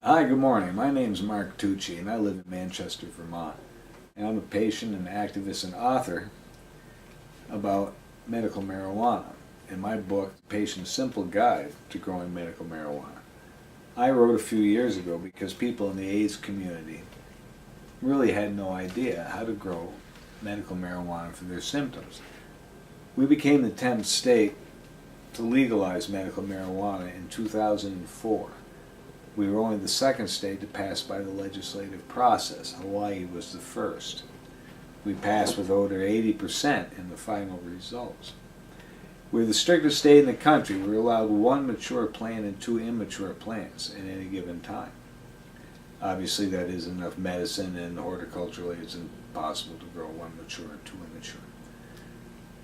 Hi, good morning. My name is Mark Tucci, and I live in Manchester, Vermont. And I'm a patient and activist and author about medical marijuana in my book, The Patient's Simple Guide to Growing Medical Marijuana. I wrote a few years ago because people in the AIDS community really had no idea how to grow medical marijuana for their symptoms. We became the 10th state to legalize medical marijuana in 2004. We were only the second state to pass by the legislative process. Hawaii was the first. We passed with over 80% in the final results. We're the strictest state in the country. We're allowed one mature plant and two immature plants at any given time. Obviously that isn't enough medicine, and horticulturally it's impossible to grow one mature and two immature.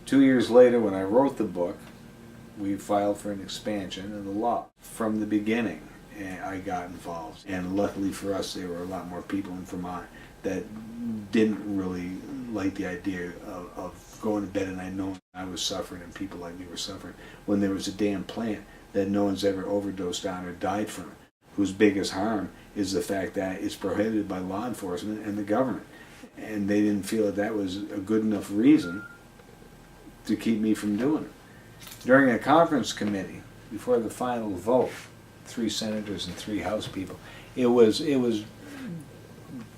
2 years later, when I wrote the book, we filed for an expansion of the law. From the beginning, I got involved, and luckily for us there were a lot more people in Vermont that didn't really like the idea of going to bed at night knowing I was suffering and people like me were suffering when there was a damn plant that no one's ever overdosed on or died from, whose biggest harm is the fact that it's prohibited by law enforcement and the government, and they didn't feel that that was a good enough reason to keep me from doing it. During a conference committee before the final vote, 3 senators and 3 House people, it was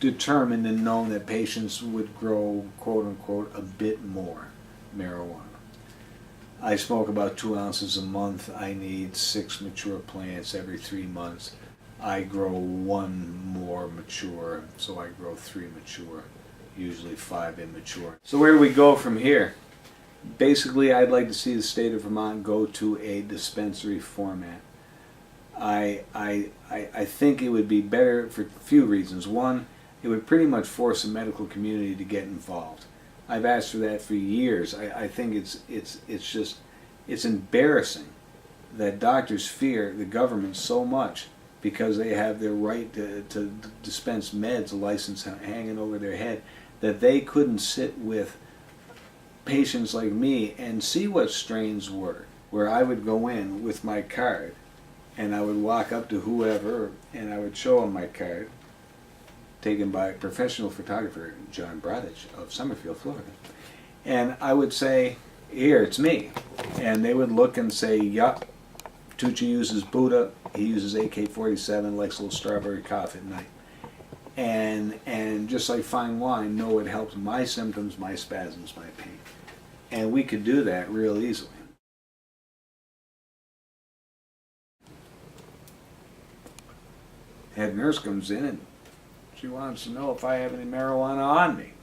determined and known that patients would grow, quote unquote, a bit more marijuana. I smoke about 2 ounces a month. I need 6 mature plants every 3 months. I grow 1 more mature, so I grow 3 mature, usually 5 immature. So where do we go from here? Basically, I'd like to see the state of Vermont go to a dispensary format. I think it would be better for a few reasons. One, it would pretty much force the medical community to get involved. I've asked for that for years. I think it's embarrassing that doctors fear the government so much because they have their right to dispense meds, a license hanging over their head, that they couldn't sit with patients like me and see what strains were, where I would go in with my card and I would walk up to whoever and I would show them my card, taken by a professional photographer, John Brodich of Summerfield, Florida. And I would say, here, it's me. And they would look and say, yup, Tucci uses Buddha, he uses AK-47, likes a little strawberry coffee at night. And just like fine wine, know it helps my symptoms, my spasms, my pain. And we could do that real easily. Head nurse comes in and she wants to know if I have any marijuana on me.